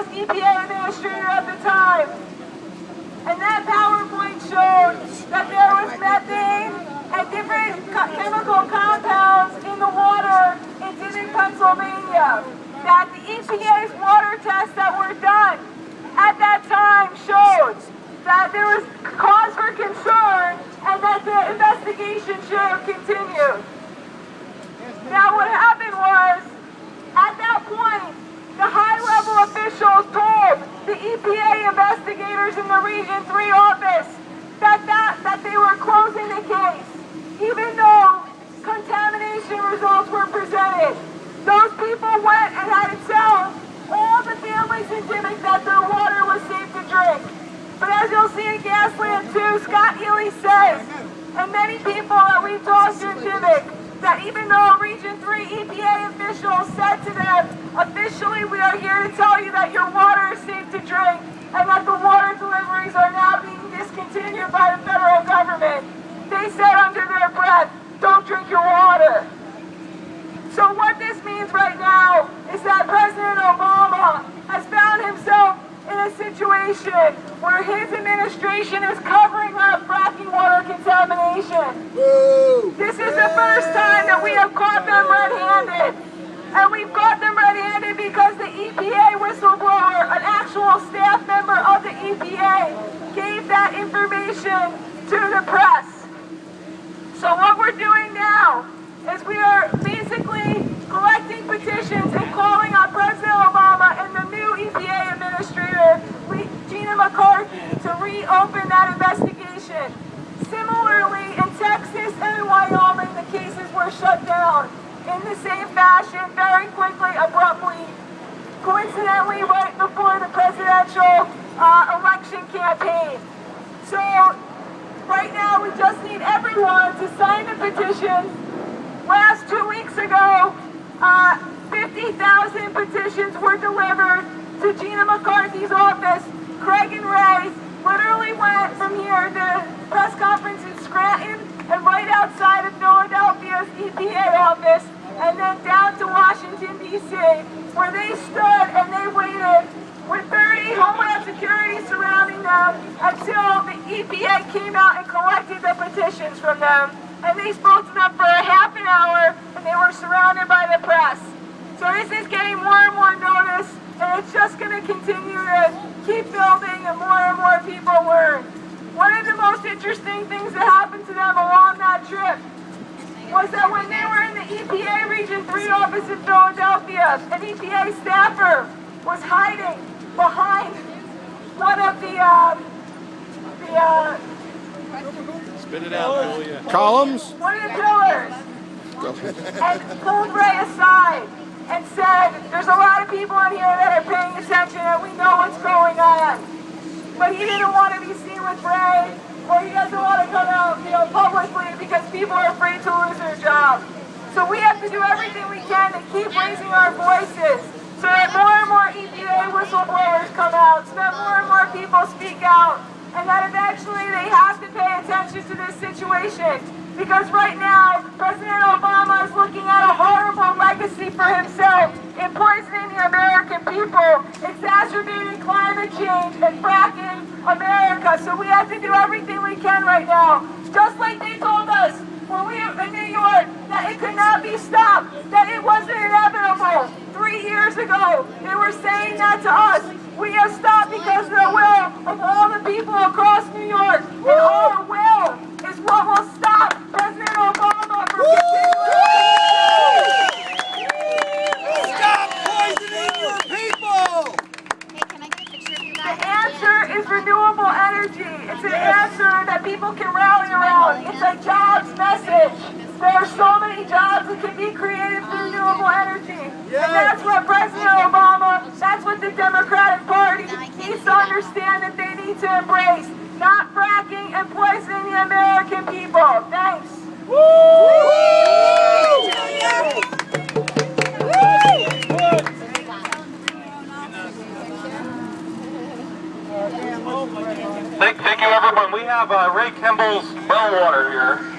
was EPA administrator at the time. And that PowerPoint showed that there was methane and different chemical compounds in the water in Dimock, Pennsylvania. That the EPA's water tests that were done at that time showed that there was cause for concern and that the investigation should have continued. Now what happened was, at that point, the high-level officials told the EPA investigators in the Region 3 office that they were closing the case, even though contamination results were presented. Those people went and had to tell all the families in Dimock that their water was safe to drink. But as you'll see in Gasland 2, Scott Healy says, and many people that we've talked to in Dimock, that even though Region 3 EPA officials said to them, officially we are here to tell you that your water is safe to drink and that the water deliveries are now being discontinued by the federal government, they said under their breath, don't drink your water. So what this means right now is that President Obama has found himself in a situation where his administration is covering up fracking water contamination. This is the first time that we have caught them red-handed. And we've caught them red-handed because the EPA whistleblower, an actual staff member of the EPA, gave that information to the press. So what we're doing now is we are basically collecting petitions and calling on President Obama and the new EPA administrator, Gina McCarthy, to reopen that investigation. Similarly, in Texas and in Wyoming, the cases were shut down in the same fashion, very quickly, abruptly, coincidentally right before the presidential election campaign. So right now we just need everyone to sign the petition. Last 2 weeks ago, 50,000 petitions were delivered to Gina McCarthy's office. Craig and Ray literally went from here to the press conference in Scranton and right outside of Philadelphia's EPA office, and then down to Washington, D.C., where they stood and they waited with 30 Homeland Security surrounding them until the EPA came out and collected the petitions from them. And they spoke to them for a half an hour, and they were surrounded by the press. So this is getting more and more notice, and it's just going to continue to keep building, and more people learn. One of the most interesting things that happened to them along that trip was that when they were in the EPA Region 3 office in Philadelphia, an EPA staffer was hiding behind one of the spit it out, Julia. Columns? One of the pillars. And pulled Ray aside and said, there's a lot of people in here that are paying attention and we know what's going on. But he didn't want to be seen with Ray, or he doesn't want to come out, publicly because people are afraid to lose their job. So we have to do everything we can to keep raising our voices so that more and more EPA whistleblowers come out, so that more and more people speak out, and that eventually they have to pay attention to this situation. Because right now, President Obama is looking at a horrible legacy for himself in poisoning the American people, exacerbating climate change, and fracking America. So we have to do everything we can right now. Just like they told us when we were in New York that it could not be stopped, that it wasn't inevitable. 3 years ago, they were saying that to us. We have stopped because of the will of all the people across New York. And our will is what will stop President Obama from continuing. Stop poisoning your people! Hey, can I get a picture of you guys? The answer is renewable energy. It's an answer that people can rally around. It's a jobs message. There are so many jobs that can be created through renewable energy. And that's what President Obama, that's what the Democratic Party needs to understand that they need to embrace. Not fracking and poisoning the American people. Thanks. Thank you, everyone. We have Ray Kimball's well water here.